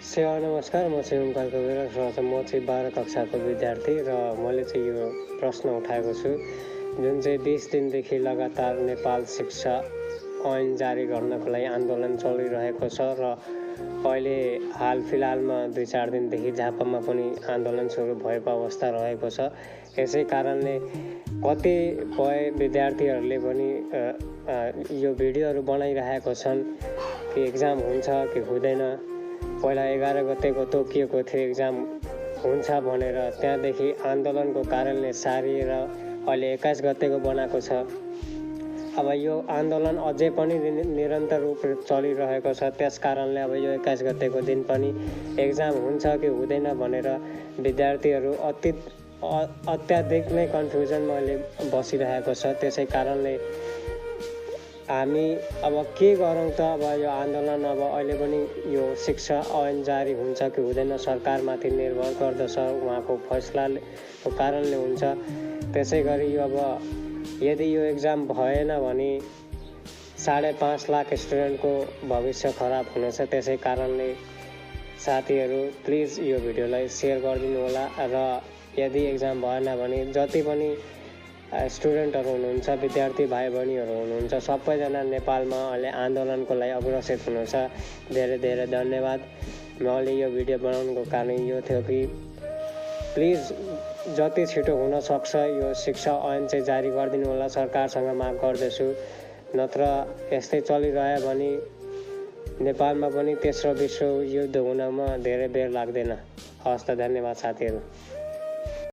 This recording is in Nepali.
सेवा नमस्कार, म चाहिँ ओमकार कोइराला र म चाहिँ 12 कक्षाको विद्यार्थी र मैले चाहिँ यो प्रश्न उठाएको छु जुन चाहिँ 20 दिनदेखि लगातार नेपाल शिक्षा ऐन जारी गर्नको लागि आन्दोलन चलिरहेको छ र अहिले हाल फिलहालमा 2-4 दिनदेखि झापामा पनि आन्दोलन सुरु भएको अवस्था रहेको छ। यसै कारणले कतिपय विद्यार्थीहरूले पनि यो भिडियोहरू बनाइरहेको छन् कि एक्जाम हुन्छ कि हुँदैन। पहिला 11 गतेको तोकिएको थियो एक्जाम हुन्छ भनेर, त्यहाँदेखि आन्दोलनको कारणले सारिएर अहिले 21 गतेको बनाएको छ। अब यो आन्दोलन अझै पनि निरन्तर रूपले चलिरहेको छ, त्यस कारणले अब यो 21 गतेको दिन पनि एक्जाम हुन्छ कि हुँदैन भनेर विद्यार्थीहरू अत्याधिक नै कन्फ्युजनमा अहिले बसिरहेको छ। त्यसै कारणले हामी अब के गरौँ त? अब यो आन्दोलन अब अहिले पनि यो शिक्षा ऐन जारी हुन्छ कि हुँदैन सरकारमाथि निर्भर गर्दछ, उहाँको फैसलाको कारणले हुन्छ। त्यसै गरी यो अब यदि यो एक्जाम भएन भने 5.5 लाख स्टुडेन्टको भविष्य खराब हुनेछ। त्यसै कारणले साथीहरू प्लिज यो भिडियोलाई सेयर गरिदिनु होला र यदि एक्जाम भएन भने जति पनि स्टुडेन्टहरू हुनुहुन्छ, विद्यार्थी भाइ बहिनीहरू हुनुहुन्छ, सबैजना नेपालमा अहिले आन्दोलनको लागि अग्रसर हुनुहुन्छ। धेरै धेरै धन्यवाद। मैले यो भिडियो बनाउनुको कारण यो थियो कि प्लिज जति छिटो हुन सक्छ यो शिक्षा ऐन चाहिँ जारी गरिदिनु होला, सरकारसँग माग गर्दैछु। नत्र यस्तै चलिरह्यो भने नेपालमा पनि तेस्रो विश्व युद्ध हुनमा धेरै बेर लाग्दैन। हवस् त, धन्यवाद साथीहरू।